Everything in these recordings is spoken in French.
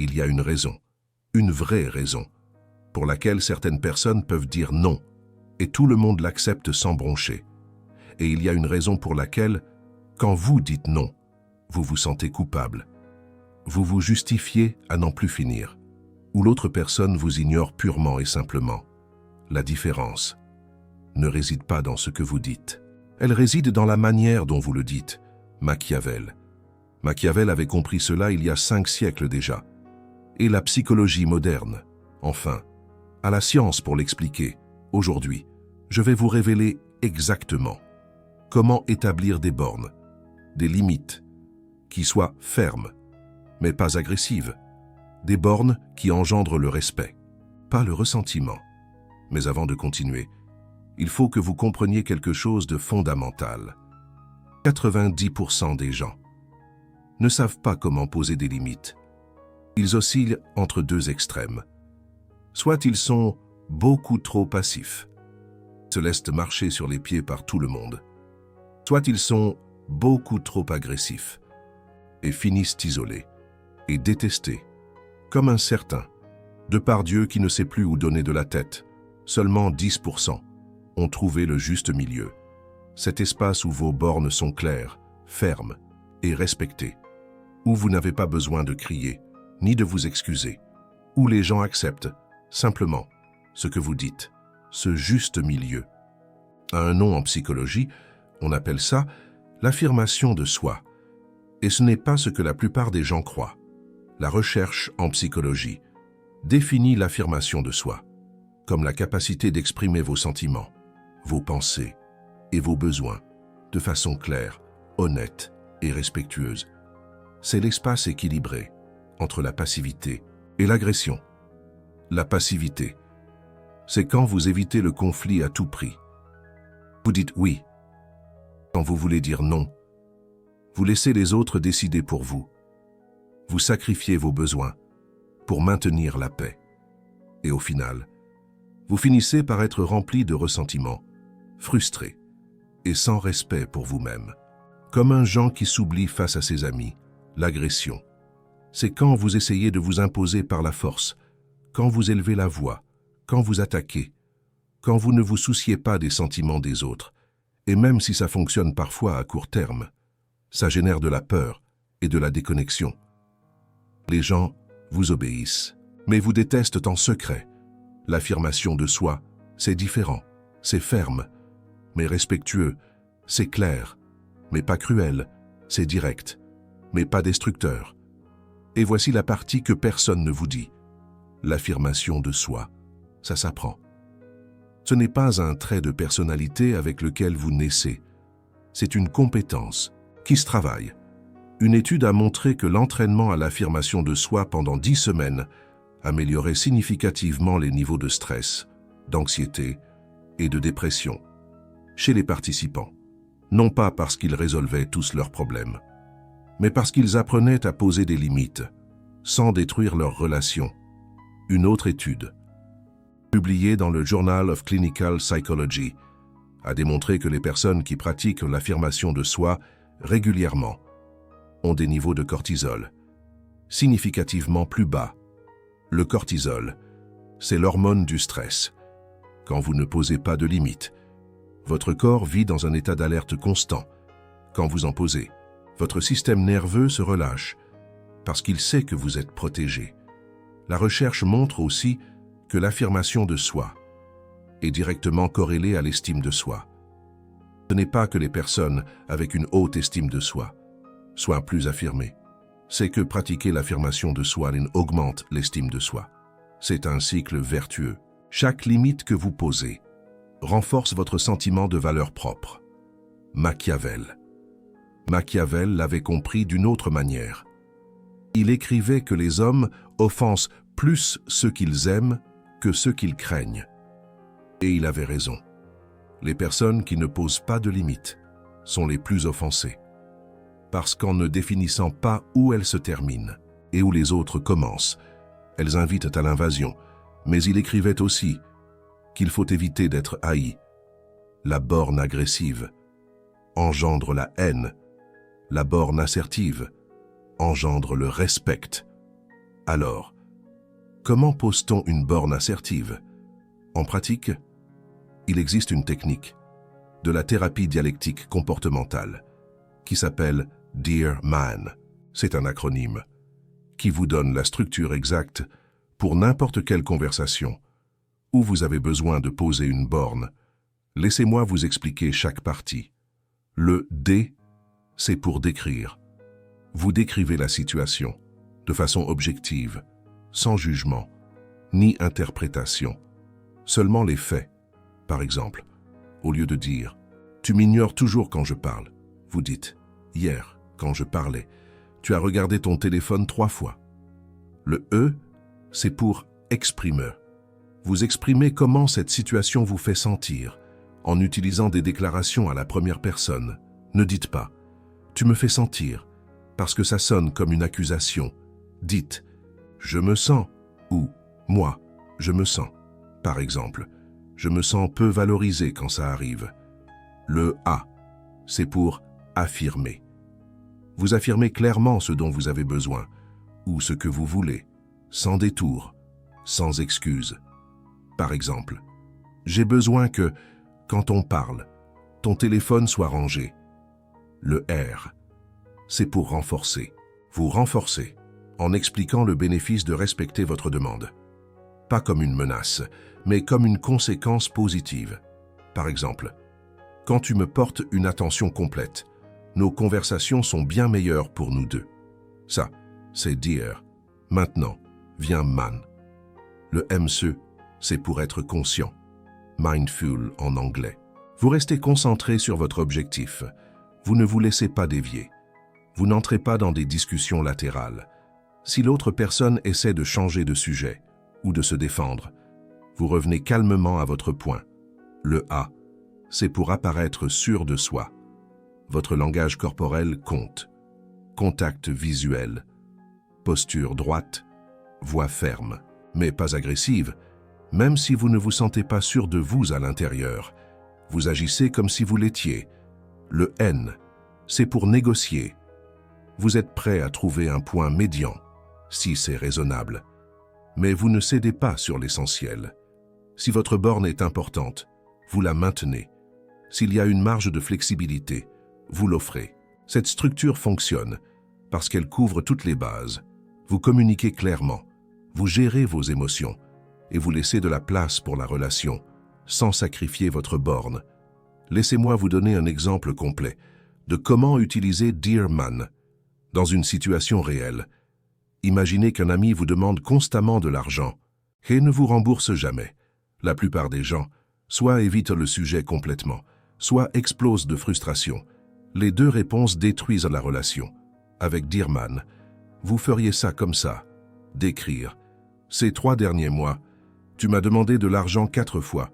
Il y a une raison, une vraie raison, pour laquelle certaines personnes peuvent dire non, et tout le monde l'accepte sans broncher. Et il y a une raison pour laquelle, quand vous dites non, vous vous sentez coupable. Vous vous justifiez à n'en plus finir, ou l'autre personne vous ignore purement et simplement. La différence ne réside pas dans ce que vous dites. Elle réside dans la manière dont vous le dites. Machiavel. Machiavel avait compris cela il y a 5 siècles déjà. Et la psychologie moderne, enfin, a la science pour l'expliquer. Aujourd'hui, je vais vous révéler exactement comment établir des bornes, des limites, qui soient fermes, mais pas agressives, des bornes qui engendrent le respect, pas le ressentiment. Mais avant de continuer, il faut que vous compreniez quelque chose de fondamental. 90% des gens ne savent pas comment poser des limites. Ils oscillent entre 2 extrêmes. Soit ils sont beaucoup trop passifs, se laissent marcher sur les pieds par tout le monde. Soit ils sont beaucoup trop agressifs et finissent isolés et détestés, comme un certain Depardieu qui ne sait plus où donner de la tête. Seulement 10% ont trouvé le juste milieu. Cet espace où vos bornes sont claires, fermes et respectées, où vous n'avez pas besoin de crier, ni de vous excuser, où les gens acceptent simplement ce que vous dites, ce juste milieu. À un nom en psychologie, on appelle ça l'affirmation de soi. Et ce n'est pas ce que la plupart des gens croient. La recherche en psychologie définit l'affirmation de soi comme la capacité d'exprimer vos sentiments, vos pensées et vos besoins de façon claire, honnête et respectueuse. C'est l'espace équilibré entre la passivité et l'agression. La passivité, c'est quand vous évitez le conflit à tout prix. Vous dites oui quand vous voulez dire non. Vous laissez les autres décider pour vous. Vous sacrifiez vos besoins pour maintenir la paix. Et au final, vous finissez par être rempli de ressentiment, frustré et sans respect pour vous-même. Comme un Jean qui s'oublie face à ses amis, l'agression, c'est quand vous essayez de vous imposer par la force, quand vous élevez la voix, quand vous attaquez, quand vous ne vous souciez pas des sentiments des autres, et même si ça fonctionne parfois à court terme, ça génère de la peur et de la déconnexion. Les gens vous obéissent, mais vous détestent en secret. L'affirmation de soi, c'est différent, c'est ferme, mais respectueux, c'est clair, mais pas cruel, c'est direct, mais pas destructeur. Et voici la partie que personne ne vous dit. L'affirmation de soi, ça s'apprend. Ce n'est pas un trait de personnalité avec lequel vous naissez. C'est une compétence qui se travaille. Une étude a montré que l'entraînement à l'affirmation de soi pendant 10 semaines améliorait significativement les niveaux de stress, d'anxiété et de dépression chez les participants. Non pas parce qu'ils résolvaient tous leurs problèmes, mais parce qu'ils apprenaient à poser des limites, sans détruire leurs relations. Une autre étude, publiée dans le Journal of Clinical Psychology, a démontré que les personnes qui pratiquent l'affirmation de soi régulièrement ont des niveaux de cortisol significativement plus bas. Le cortisol, c'est l'hormone du stress. Quand vous ne posez pas de limites, votre corps vit dans un état d'alerte constant. Quand vous en posez, votre système nerveux se relâche parce qu'il sait que vous êtes protégé. La recherche montre aussi que l'affirmation de soi est directement corrélée à l'estime de soi. Ce n'est pas que les personnes avec une haute estime de soi soient plus affirmées. C'est que pratiquer l'affirmation de soi augmente l'estime de soi. C'est un cycle vertueux. Chaque limite que vous posez renforce votre sentiment de valeur propre. Machiavel. Machiavel l'avait compris d'une autre manière. Il écrivait que les hommes offensent plus ceux qu'ils aiment que ceux qu'ils craignent. Et il avait raison. Les personnes qui ne posent pas de limites sont les plus offensées. Parce qu'en ne définissant pas où elles se terminent et où les autres commencent, elles invitent à l'invasion. Mais il écrivait aussi qu'il faut éviter d'être haï. La borne agressive engendre la haine. La borne assertive engendre le respect. Alors, comment pose-t-on une borne assertive? En pratique, il existe une technique de la thérapie dialectique comportementale qui s'appelle Dear Man. C'est un acronyme qui vous donne la structure exacte pour n'importe quelle conversation où vous avez besoin de poser une borne. Laissez-moi vous expliquer chaque partie. Le D, c'est pour décrire. Vous décrivez la situation de façon objective, sans jugement, ni interprétation. Seulement les faits. Par exemple, au lieu de dire « Tu m'ignores toujours quand je parle », vous dites « Hier, quand je parlais, tu as regardé ton téléphone 3 fois ». Le E, c'est pour exprimer. Vous exprimez comment cette situation vous fait sentir en utilisant des déclarations à la première personne. Ne dites pas « Tu me fais sentir » parce que ça sonne comme une accusation. Dites « Je me sens » ou « Moi, je me sens ». Par exemple, je me sens peu valorisé quand ça arrive. Le A, c'est pour affirmer. Vous affirmez clairement ce dont vous avez besoin ou ce que vous voulez, sans détour, sans excuse. Par exemple, j'ai besoin que, quand on parle, ton téléphone soit rangé. Le R, c'est pour renforcer. Vous renforcez en expliquant le bénéfice de respecter votre demande. Pas comme une menace, mais comme une conséquence positive. Par exemple, quand tu me portes une attention complète, nos conversations sont bien meilleures pour nous deux. Ça, c'est Dear. Maintenant, vient Man. Le MC, c'est pour être conscient. Mindful en anglais. Vous restez concentré sur votre objectif. Vous ne vous laissez pas dévier. Vous n'entrez pas dans des discussions latérales. Si l'autre personne essaie de changer de sujet ou de se défendre, vous revenez calmement à votre point. Le A, c'est pour apparaître sûr de soi. Votre langage corporel compte. Contact visuel. Posture droite. Voix ferme, mais pas agressive. Même si vous ne vous sentez pas sûr de vous à l'intérieur, vous agissez comme si vous l'étiez. Le N, c'est pour négocier. Vous êtes prêt à trouver un point médian, si c'est raisonnable. Mais vous ne cédez pas sur l'essentiel. Si votre borne est importante, vous la maintenez. S'il y a une marge de flexibilité, vous l'offrez. Cette structure fonctionne parce qu'elle couvre toutes les bases. Vous communiquez clairement, vous gérez vos émotions et vous laissez de la place pour la relation, sans sacrifier votre borne. Laissez-moi vous donner un exemple complet de comment utiliser Dear Man dans une situation réelle. Imaginez qu'un ami vous demande constamment de l'argent et ne vous rembourse jamais. La plupart des gens soit évitent le sujet complètement, soit explosent de frustration. Les deux réponses détruisent la relation. Avec Dear Man, vous feriez ça comme ça. Décrire. Ces 3 derniers mois, tu m'as demandé de l'argent 4 fois,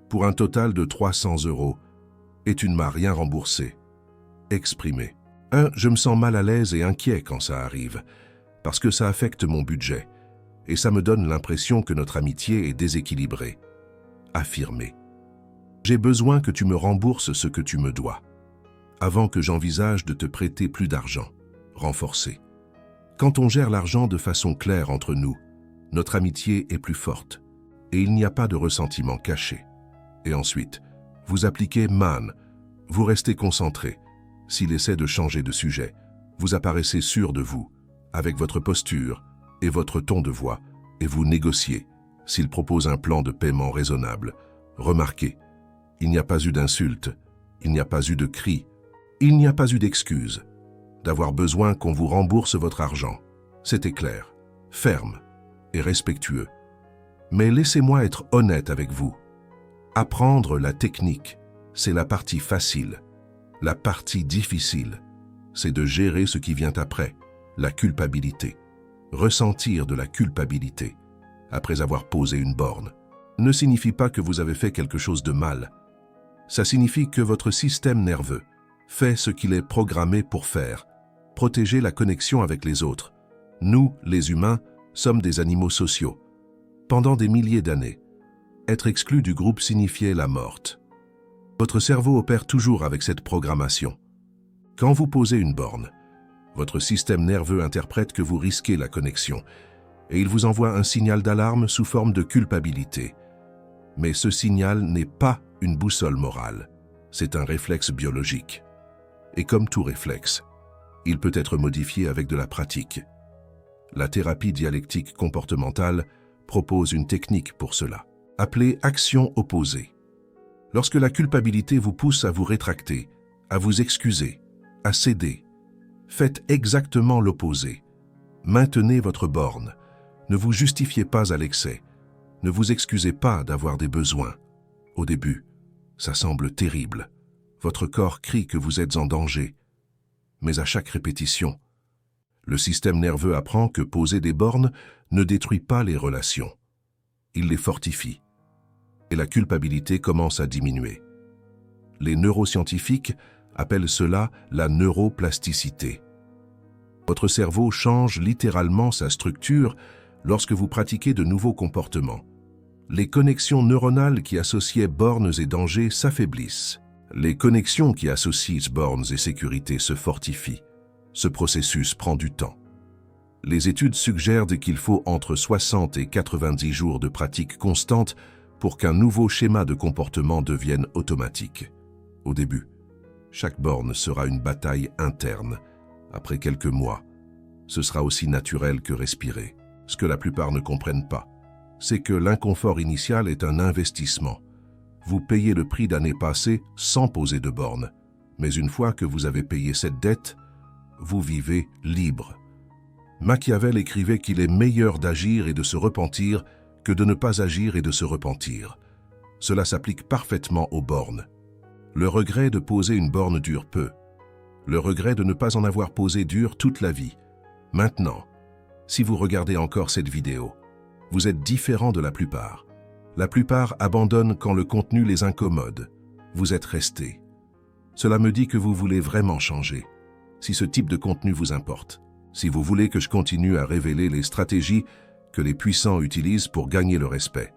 pour un total de 300 € et tu ne m'as rien remboursé. Exprimer. 1. Je me sens mal à l'aise et inquiet quand ça arrive, parce que ça affecte mon budget, et ça me donne l'impression que notre amitié est déséquilibrée. Affirmer. J'ai besoin que tu me rembourses ce que tu me dois, avant que j'envisage de te prêter plus d'argent. Renforcer. Quand on gère l'argent de façon claire entre nous, notre amitié est plus forte, et il n'y a pas de ressentiment caché. Et ensuite, vous appliquez Man, vous restez concentré. S'il essaie de changer de sujet, vous apparaissez sûr de vous, avec votre posture et votre ton de voix, et vous négociez. S'il propose un plan de paiement raisonnable, remarquez, il n'y a pas eu d'insulte, il n'y a pas eu de cri, il n'y a pas eu d'excuse. D'avoir besoin qu'on vous rembourse votre argent. C'était clair, ferme et respectueux. Mais laissez-moi être honnête avec vous. Apprendre la technique, c'est la partie facile. La partie difficile, c'est de gérer ce qui vient après, la culpabilité. Ressentir de la culpabilité, après avoir posé une borne, ne signifie pas que vous avez fait quelque chose de mal. Ça signifie que votre système nerveux fait ce qu'il est programmé pour faire, protéger la connexion avec les autres. Nous, les humains, sommes des animaux sociaux. Pendant des milliers d'années, être exclu du groupe signifiait la mort. Votre cerveau opère toujours avec cette programmation. Quand vous posez une borne, votre système nerveux interprète que vous risquez la connexion et il vous envoie un signal d'alarme sous forme de culpabilité. Mais ce signal n'est pas une boussole morale, c'est un réflexe biologique. Et comme tout réflexe, il peut être modifié avec de la pratique. La thérapie dialectique comportementale propose une technique pour cela, appelée action opposée. Lorsque la culpabilité vous pousse à vous rétracter, à vous excuser, à céder, faites exactement l'opposé. Maintenez votre borne. Ne vous justifiez pas à l'excès. Ne vous excusez pas d'avoir des besoins. Au début, ça semble terrible. Votre corps crie que vous êtes en danger. Mais à chaque répétition, le système nerveux apprend que poser des bornes ne détruit pas les relations. Il les fortifie. Et la culpabilité commence à diminuer. Les neuroscientifiques appellent cela la neuroplasticité. Votre cerveau change littéralement sa structure lorsque vous pratiquez de nouveaux comportements. Les connexions neuronales qui associaient bornes et dangers s'affaiblissent. Les connexions qui associent bornes et sécurité se fortifient. Ce processus prend du temps. Les études suggèrent qu'il faut entre 60 et 90 jours de pratique constante pour qu'un nouveau schéma de comportement devienne automatique. Au début, chaque borne sera une bataille interne. Après quelques mois, ce sera aussi naturel que respirer. Ce que la plupart ne comprennent pas, c'est que l'inconfort initial est un investissement. Vous payez le prix d'années passées sans poser de bornes. Mais une fois que vous avez payé cette dette, vous vivez libre. Machiavel écrivait qu'il est meilleur d'agir et de se repentir que de ne pas agir et de se repentir. Cela s'applique parfaitement aux bornes. Le regret de poser une borne dure peu. Le regret de ne pas en avoir posé dure toute la vie. Maintenant, si vous regardez encore cette vidéo, vous êtes différent de la plupart. La plupart abandonnent quand le contenu les incommode. Vous êtes resté. Cela me dit que vous voulez vraiment changer. Si ce type de contenu vous importe, si vous voulez que je continue à révéler les stratégies que les puissants utilisent pour gagner le respect.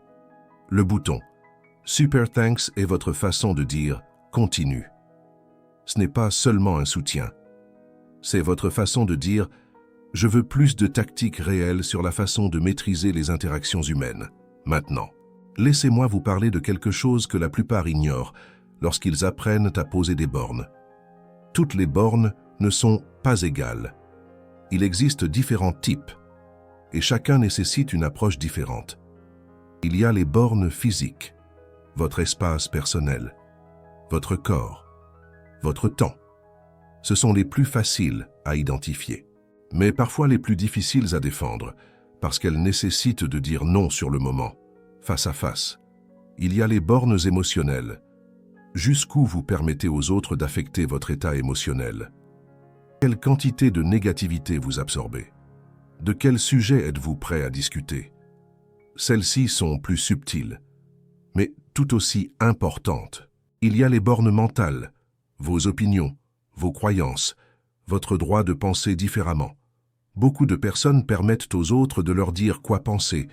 Le bouton Super Thanks est votre façon de dire « continue ». Ce n'est pas seulement un soutien. C'est votre façon de dire « je veux plus de tactiques réelles sur la façon de maîtriser les interactions humaines. Maintenant, laissez-moi vous parler de quelque chose que la plupart ignorent lorsqu'ils apprennent à poser des bornes. Toutes les bornes ne sont pas égales. Il existe différents types, et chacun nécessite une approche différente. Il y a les bornes physiques, votre espace personnel, votre corps, votre temps. Ce sont les plus faciles à identifier, mais parfois les plus difficiles à défendre, parce qu'elles nécessitent de dire non sur le moment, face à face. Il y a les bornes émotionnelles. Jusqu'où vous permettez aux autres d'affecter votre état émotionnel? Quelle quantité de négativité vous absorbez? De quel sujet êtes-vous prêt à discuter? Celles-ci sont plus subtiles, mais tout aussi importantes. Il y a les bornes mentales, vos opinions, vos croyances, votre droit de penser différemment. Beaucoup de personnes permettent aux autres de leur dire quoi penser,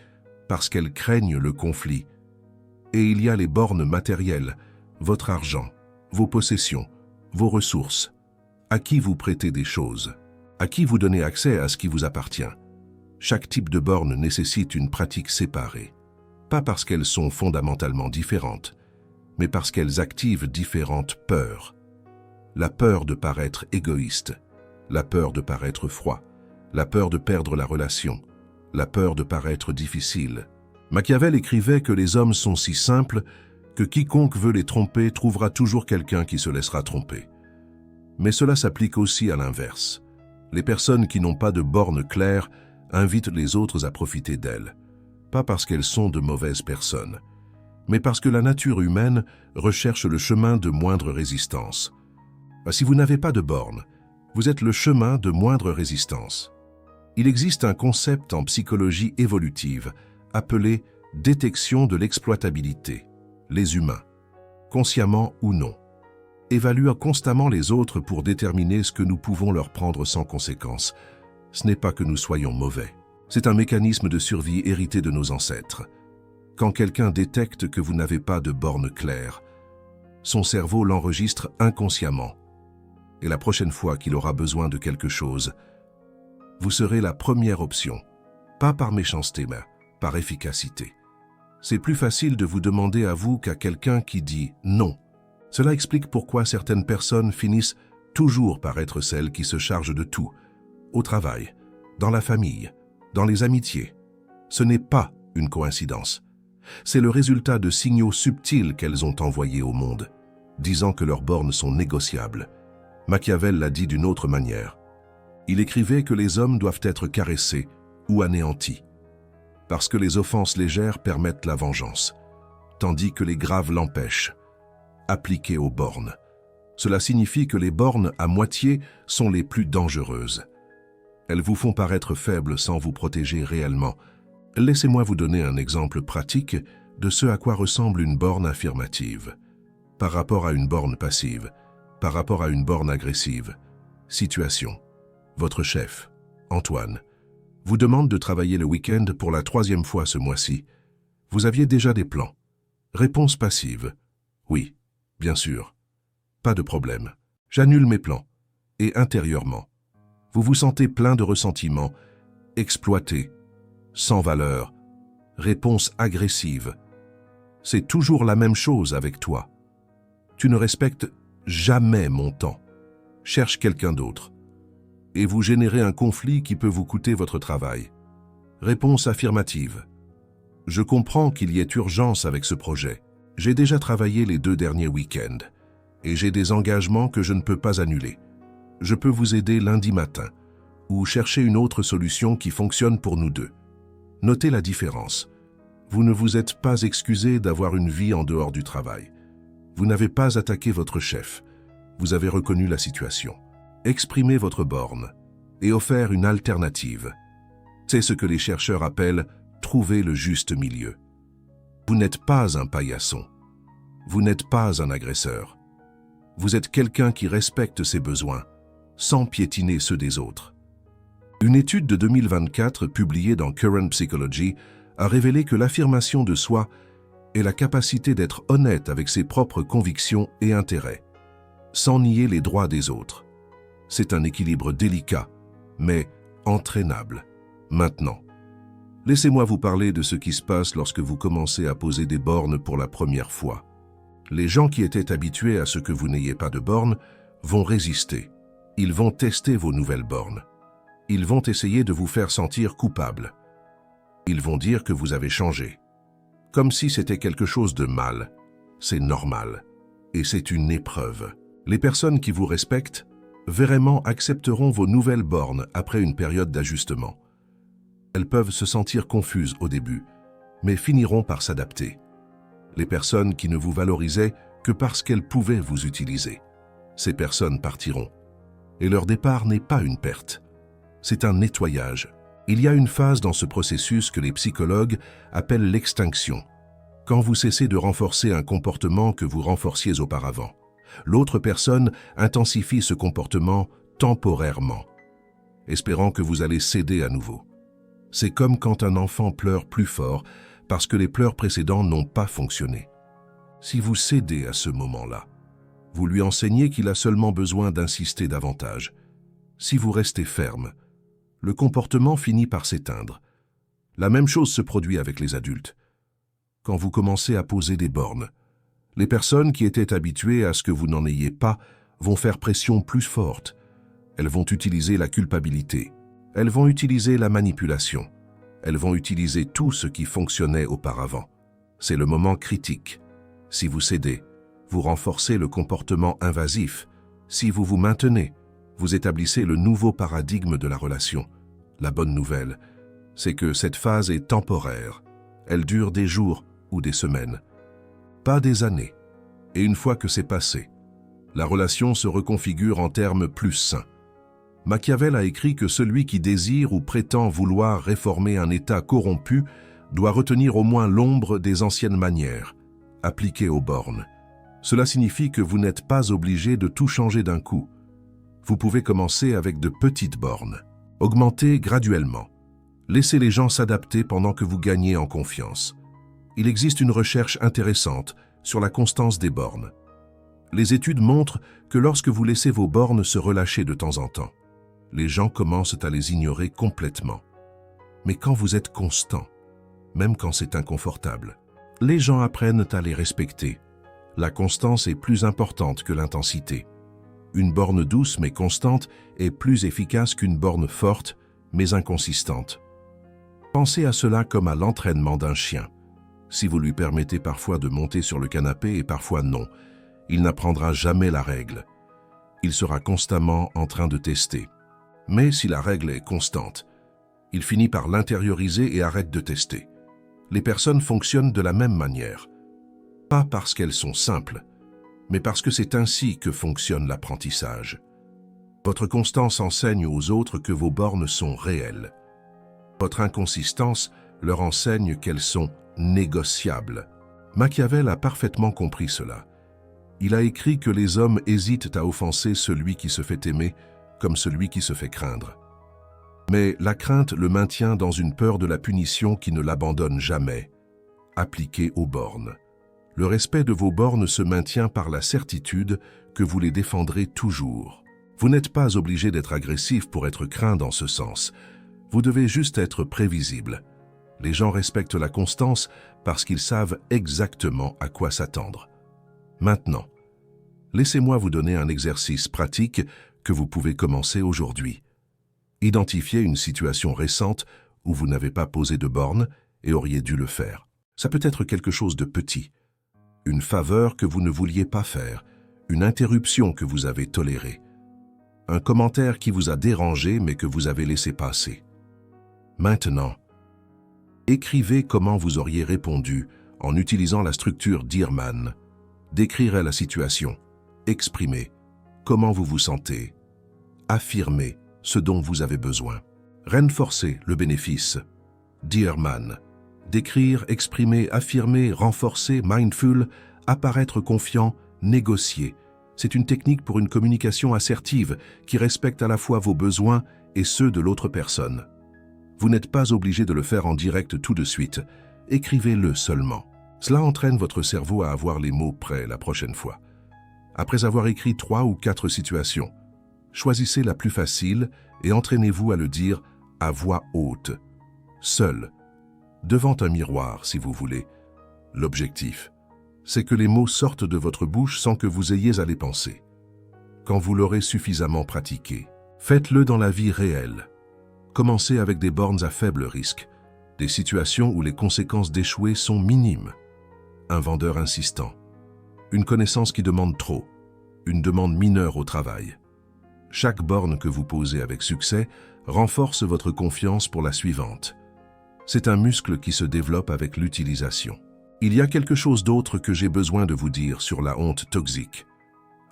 parce qu'elles craignent le conflit. Et il y a les bornes matérielles, votre argent, vos possessions, vos ressources. À qui vous prêtez des choses? À qui vous donnez accès à ce qui vous appartient? Chaque type de borne nécessite une pratique séparée. Pas parce qu'elles sont fondamentalement différentes, mais parce qu'elles activent différentes peurs. La peur de paraître égoïste, la peur de paraître froid, la peur de perdre la relation, la peur de paraître difficile. Machiavel écrivait que les hommes sont si simples que quiconque veut les tromper trouvera toujours quelqu'un qui se laissera tromper. Mais cela s'applique aussi à l'inverse. Les personnes qui n'ont pas de bornes claires invitent les autres à profiter d'elles, pas parce qu'elles sont de mauvaises personnes, mais parce que la nature humaine recherche le chemin de moindre résistance. Si vous n'avez pas de bornes, vous êtes le chemin de moindre résistance. Il existe un concept en psychologie évolutive appelé détection de l'exploitabilité. Les humains, consciemment ou non, évaluent constamment les autres pour déterminer ce que nous pouvons leur prendre sans conséquence. Ce n'est pas que nous soyons mauvais. C'est un mécanisme de survie hérité de nos ancêtres. Quand quelqu'un détecte que vous n'avez pas de borne claire, son cerveau l'enregistre inconsciemment. Et la prochaine fois qu'il aura besoin de quelque chose, vous serez la première option, Pas par méchanceté, mais par efficacité. C'est plus facile de vous demander à vous qu'à quelqu'un qui dit non. Cela explique pourquoi certaines personnes finissent toujours par être celles qui se chargent de tout, au travail, dans la famille, dans les amitiés. Ce n'est pas une coïncidence. C'est le résultat de signaux subtils qu'elles ont envoyés au monde, disant que leurs bornes sont négociables. Machiavel l'a dit d'une autre manière. Il écrivait que les hommes doivent être caressés ou anéantis, parce que les offenses légères permettent la vengeance, tandis que les graves l'empêchent. Appliquées aux bornes. Cela signifie que les bornes à moitié sont les plus dangereuses. Elles vous font paraître faibles sans vous protéger réellement. Laissez-moi vous donner un exemple pratique de ce à quoi ressemble une borne affirmative, par rapport à une borne passive, par rapport à une borne agressive. Situation. Votre chef, Antoine, vous demande de travailler le week-end pour la 3e fois ce mois-ci. Vous aviez déjà des plans. Réponse passive. Oui, bien sûr. Pas de problème. J'annule mes plans. Et intérieurement, vous vous sentez plein de ressentiment, exploité, sans valeur. Réponse agressive. C'est toujours la même chose avec toi. Tu ne respectes jamais mon temps. Cherche quelqu'un d'autre. Et vous générez un conflit qui peut vous coûter votre travail. Réponse affirmative. Je comprends qu'il y ait urgence avec ce projet. J'ai déjà travaillé les 2 derniers week-ends et j'ai des engagements que je ne peux pas annuler. Je peux vous aider lundi matin ou chercher une autre solution qui fonctionne pour nous deux. Notez la différence. Vous ne vous êtes pas excusé d'avoir une vie en dehors du travail. Vous n'avez pas attaqué votre chef. Vous avez reconnu la situation. Exprimez votre borne et offert une alternative. C'est ce que les chercheurs appellent « trouver le juste milieu ». Vous n'êtes pas un paillasson. Vous n'êtes pas un agresseur. Vous êtes quelqu'un qui respecte ses besoins, sans piétiner ceux des autres. Une étude de 2024 publiée dans Current Psychology a révélé que l'affirmation de soi est la capacité d'être honnête avec ses propres convictions et intérêts, sans nier les droits des autres. C'est un équilibre délicat, mais entraînable. Maintenant, laissez-moi vous parler de ce qui se passe lorsque vous commencez à poser des bornes pour la première fois. Les gens qui étaient habitués à ce que vous n'ayez pas de bornes vont résister. Ils vont tester vos nouvelles bornes. Ils vont essayer de vous faire sentir coupable. Ils vont dire que vous avez changé. Comme si c'était quelque chose de mal. C'est normal. Et c'est une épreuve. Les personnes qui vous respectent vraiment accepteront vos nouvelles bornes après une période d'ajustement. Elles peuvent se sentir confuses au début, mais finiront par s'adapter. Les personnes qui ne vous valorisaient que parce qu'elles pouvaient vous utiliser. Ces personnes partiront. Et leur départ n'est pas une perte. C'est un nettoyage. Il y a une phase dans ce processus que les psychologues appellent l'extinction. Quand vous cessez de renforcer un comportement que vous renforciez auparavant, l'autre personne intensifie ce comportement temporairement, espérant que vous allez céder à nouveau. C'est comme quand un enfant pleure plus fort parce que les pleurs précédents n'ont pas fonctionné. Si vous cédez à ce moment-là, vous lui enseignez qu'il a seulement besoin d'insister davantage. Si vous restez ferme, le comportement finit par s'éteindre. La même chose se produit avec les adultes. Quand vous commencez à poser des bornes, les personnes qui étaient habituées à ce que vous n'en ayez pas vont faire pression plus forte. Elles vont utiliser la culpabilité. Elles vont utiliser la manipulation. Elles vont utiliser tout ce qui fonctionnait auparavant. C'est le moment critique. Si vous cédez, vous renforcez le comportement invasif. Si vous vous maintenez, vous établissez le nouveau paradigme de la relation. La bonne nouvelle, c'est que cette phase est temporaire. Elle dure des jours ou des semaines, pas des années. Et une fois que c'est passé, la relation se reconfigure en termes plus sains. Machiavel a écrit que celui qui désire ou prétend vouloir réformer un État corrompu doit retenir au moins l'ombre des anciennes manières, appliquées aux bornes. Cela signifie que vous n'êtes pas obligé de tout changer d'un coup. Vous pouvez commencer avec de petites bornes. Augmentez graduellement. Laissez les gens s'adapter pendant que vous gagnez en confiance. Il existe une recherche intéressante sur la constance des bornes. Les études montrent que lorsque vous laissez vos bornes se relâcher de temps en temps, les gens commencent à les ignorer complètement. mais quand vous êtes constant, même quand c'est inconfortable. Les gens apprennent à les respecter. La constance est plus importante que l'intensité. Une borne douce mais constante est plus efficace qu'une borne forte mais inconsistante. Pensez à cela comme à l'entraînement d'un chien. Si vous lui permettez parfois de monter sur le canapé et parfois non, il n'apprendra jamais la règle. Il sera constamment en train de tester. Mais si la règle est constante, il finit par l'intérioriser et arrête de tester. Les personnes fonctionnent de la même manière. Pas parce qu'elles sont simples, mais parce que c'est ainsi que fonctionne l'apprentissage. Votre constance enseigne aux autres que vos bornes sont réelles. Votre inconsistance leur enseigne qu'elles sont négociables. Machiavel a parfaitement compris cela. Il a écrit que les hommes hésitent à offenser celui qui se fait aimer comme celui qui se fait craindre. Mais la crainte le maintient dans une peur de la punition qui ne l'abandonne jamais, appliquée aux bornes. Le respect de vos bornes se maintient par la certitude que vous les défendrez toujours. Vous n'êtes pas obligé d'être agressif pour être craint dans ce sens. Vous devez juste être prévisible. Les gens respectent la constance parce qu'ils savent exactement à quoi s'attendre. Maintenant, laissez-moi vous donner un exercice pratique que vous pouvez commencer aujourd'hui. Identifiez une situation récente où vous n'avez pas posé de borne et auriez dû le faire. Ça peut être quelque chose de petit, une faveur que vous ne vouliez pas faire, une interruption que vous avez tolérée, un commentaire qui vous a dérangé mais que vous avez laissé passer. Maintenant, écrivez comment vous auriez répondu en utilisant la structure d'Ehrman. Décrirez la situation, exprimez comment vous vous sentez, affirmez ce dont vous avez besoin. Renforcez le bénéfice. D'Ehrman. Décrire, exprimer, affirmer, renforcer, mindful, apparaître confiant, négocier. C'est une technique pour une communication assertive qui respecte à la fois vos besoins et ceux de l'autre personne. Vous n'êtes pas obligé de le faire en direct tout de suite. Écrivez-le seulement. Cela entraîne votre cerveau à avoir les mots prêts la prochaine fois. Après avoir écrit 3 ou 4 situations, choisissez la plus facile et entraînez-vous à le dire à voix haute, seul, devant un miroir si vous voulez. L'objectif, c'est que les mots sortent de votre bouche sans que vous ayez à les penser. Quand vous l'aurez suffisamment pratiqué, faites-le dans la vie réelle. Commencez avec des bornes à faible risque, des situations où les conséquences d'échouer sont minimes. Un vendeur insistant, une connaissance qui demande trop, une demande mineure au travail. Chaque borne que vous posez avec succès renforce votre confiance pour la suivante. C'est un muscle qui se développe avec l'utilisation. Il y a quelque chose d'autre que j'ai besoin de vous dire sur la honte toxique.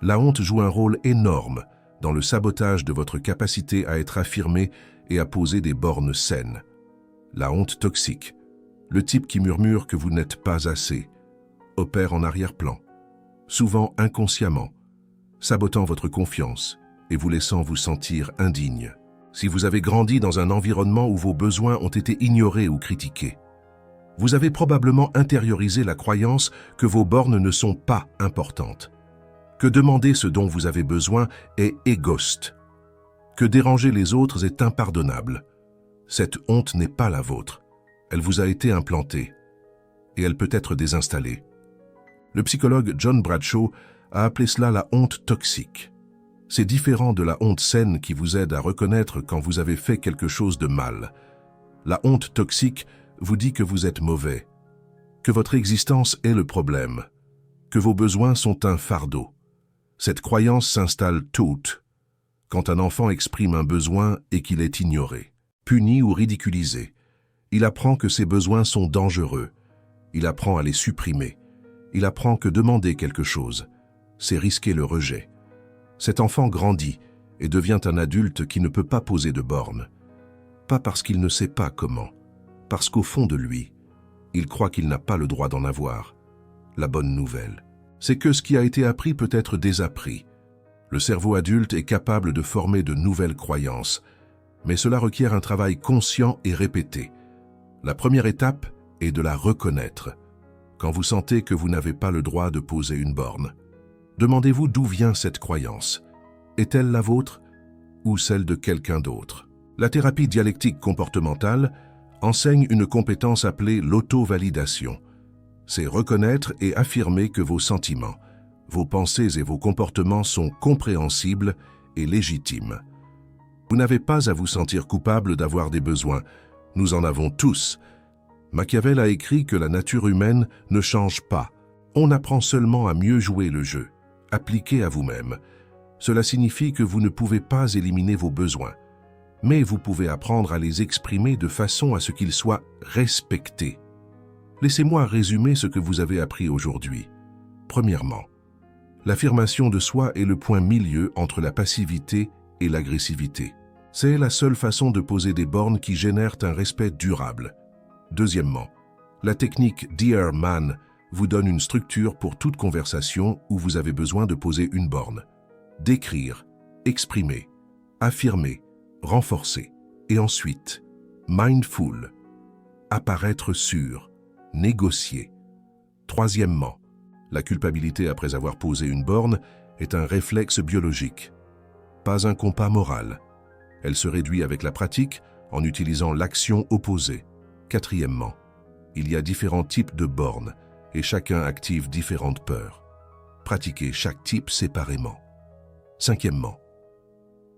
La honte joue un rôle énorme dans le sabotage de votre capacité à être affirmé et à poser des bornes saines. La honte toxique, le type qui murmure que vous n'êtes pas assez, opère en arrière-plan, souvent inconsciemment, sabotant votre confiance et vous laissant vous sentir indigne. Si vous avez grandi dans un environnement où vos besoins ont été ignorés ou critiqués, vous avez probablement intériorisé la croyance que vos bornes ne sont pas importantes, que demander ce dont vous avez besoin est égoïste, que déranger les autres est impardonnable. Cette honte n'est pas la vôtre, elle vous a été implantée et elle peut être désinstallée. Le psychologue John Bradshaw a appelé cela la honte toxique. C'est différent de la honte saine qui vous aide à reconnaître quand vous avez fait quelque chose de mal. La honte toxique vous dit que vous êtes mauvais, que votre existence est le problème, que vos besoins sont un fardeau. Cette croyance s'installe toute quand un enfant exprime un besoin et qu'il est ignoré, puni ou ridiculisé. Il apprend que ses besoins sont dangereux. Il apprend à les supprimer. Il apprend que demander quelque chose, c'est risquer le rejet. Cet enfant grandit et devient un adulte qui ne peut pas poser de bornes. Pas parce qu'il ne sait pas comment, parce qu'au fond de lui, il croit qu'il n'a pas le droit d'en avoir. La bonne nouvelle, c'est que ce qui a été appris peut être désappris. Le cerveau adulte est capable de former de nouvelles croyances, mais cela requiert un travail conscient et répété. La première étape est de la reconnaître. Quand vous sentez que vous n'avez pas le droit de poser une borne, demandez-vous d'où vient cette croyance. Est-elle la vôtre ou celle de quelqu'un d'autre? La thérapie dialectique comportementale enseigne une compétence appelée l'auto-validation. C'est reconnaître et affirmer que vos sentiments, vos pensées et vos comportements sont compréhensibles et légitimes. Vous n'avez pas à vous sentir coupable d'avoir des besoins. Nous en avons tous. Machiavel a écrit que la nature humaine ne change pas. On apprend seulement à mieux jouer le jeu. Appliquez à vous-même. Cela signifie que vous ne pouvez pas éliminer vos besoins, mais vous pouvez apprendre à les exprimer de façon à ce qu'ils soient respectés. Laissez-moi résumer ce que vous avez appris aujourd'hui. Premièrement, l'affirmation de soi est le point milieu entre la passivité et l'agressivité. C'est la seule façon de poser des bornes qui génèrent un respect durable. Deuxièmement, la technique Dear Man vous donne une structure pour toute conversation où vous avez besoin de poser une borne. Décrire, exprimer, affirmer, renforcer. Et ensuite, mindful, apparaître sûr, négocier. Troisièmement, la culpabilité après avoir posé une borne est un réflexe biologique, pas un compas moral. Elle se réduit avec la pratique en utilisant l'action opposée. Quatrièmement, il y a différents types de bornes et chacun active différentes peurs. Pratiquez chaque type séparément. Cinquièmement,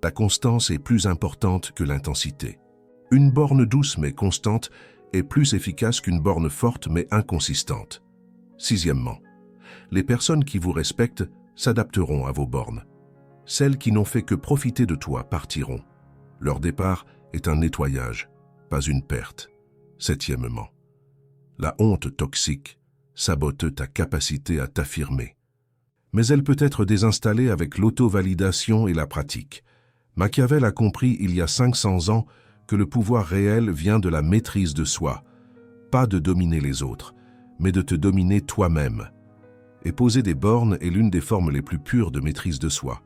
la constance est plus importante que l'intensité. Une borne douce mais constante est plus efficace qu'une borne forte mais inconsistante. Sixièmement, les personnes qui vous respectent s'adapteront à vos bornes. Celles qui n'ont fait que profiter de toi partiront. Leur départ est un nettoyage, pas une perte. Septièmement, la honte toxique sabote ta capacité à t'affirmer. Mais elle peut être désinstallée avec l'auto-validation et la pratique. Machiavel a compris il y a 500 ans que le pouvoir réel vient de la maîtrise de soi, pas de dominer les autres, mais de te dominer toi-même. Et poser des bornes est l'une des formes les plus pures de maîtrise de soi.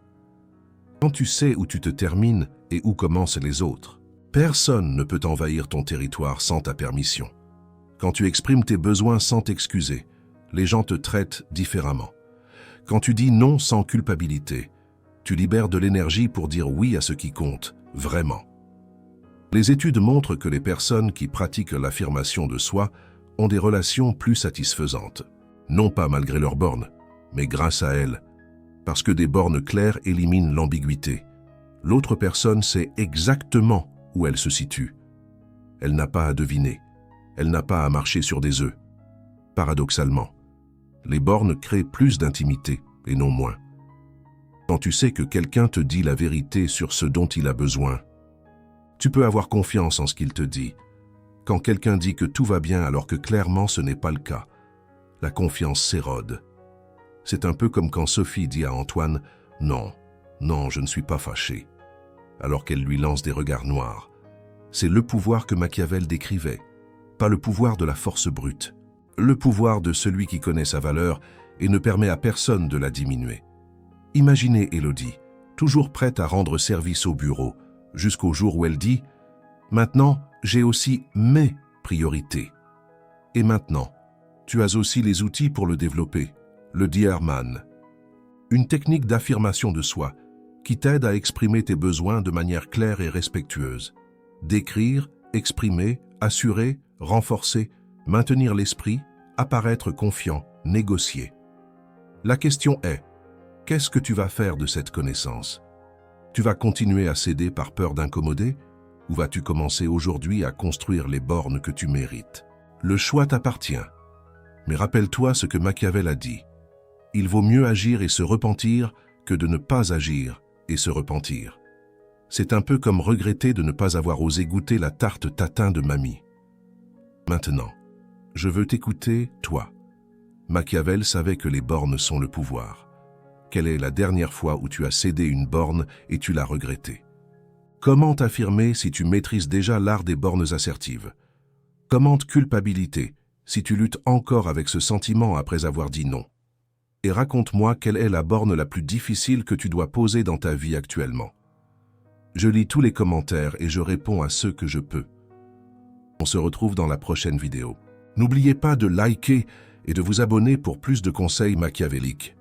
Quand tu sais où tu te termines et où commencent les autres, personne ne peut envahir ton territoire sans ta permission. Quand tu exprimes tes besoins sans t'excuser, les gens te traitent différemment. Quand tu dis non sans culpabilité, tu libères de l'énergie pour dire oui à ce qui compte, vraiment. Les études montrent que les personnes qui pratiquent l'affirmation de soi ont des relations plus satisfaisantes. Non pas malgré leurs bornes, mais grâce à elles. Parce que des bornes claires éliminent l'ambiguïté. L'autre personne sait exactement où elle se situe. Elle n'a pas à deviner. Elle n'a pas à marcher sur des œufs. Paradoxalement, les bornes créent plus d'intimité et non moins. Quand tu sais que quelqu'un te dit la vérité sur ce dont il a besoin, tu peux avoir confiance en ce qu'il te dit. Quand quelqu'un dit que tout va bien alors que clairement ce n'est pas le cas, la confiance s'érode. C'est un peu comme quand Sophie dit à Antoine « Non, non, je ne suis pas fâchée », alors qu'elle lui lance des regards noirs. C'est le pouvoir que Machiavel décrivait, pas le pouvoir de la force brute, le pouvoir de celui qui connaît sa valeur et ne permet à personne de la diminuer. Imaginez Élodie, toujours prête à rendre service au bureau, jusqu'au jour où elle dit « Maintenant, j'ai aussi mes priorités. » Et maintenant, tu as aussi les outils pour le développer, le Dear Man. Une technique d'affirmation de soi qui t'aide à exprimer tes besoins de manière claire et respectueuse. Décrire, exprimer, assurer, renforcer, maintenir l'esprit, apparaître confiant, négocier. La question est, qu'est-ce que tu vas faire de cette connaissance? Tu vas continuer à céder par peur d'incommoder ou vas-tu commencer aujourd'hui à construire les bornes que tu mérites? Le choix t'appartient. Mais rappelle-toi ce que Machiavel a dit. Il vaut mieux agir et se repentir que de ne pas agir et se repentir. C'est un peu comme regretter de ne pas avoir osé goûter la tarte tatin de mamie. Maintenant, je veux t'écouter, toi. Machiavel savait que les bornes sont le pouvoir. Quelle est la dernière fois où tu as cédé une borne et tu l'as regrettée? Comment t'affirmer si tu maîtrises déjà l'art des bornes assertives? Comment te culpabiliser si tu luttes encore avec ce sentiment après avoir dit non? Et raconte-moi quelle est la borne la plus difficile que tu dois poser dans ta vie actuellement. Je lis tous les commentaires et je réponds à ceux que je peux. On se retrouve dans la prochaine vidéo. N'oubliez pas de liker et de vous abonner pour plus de conseils machiavéliques.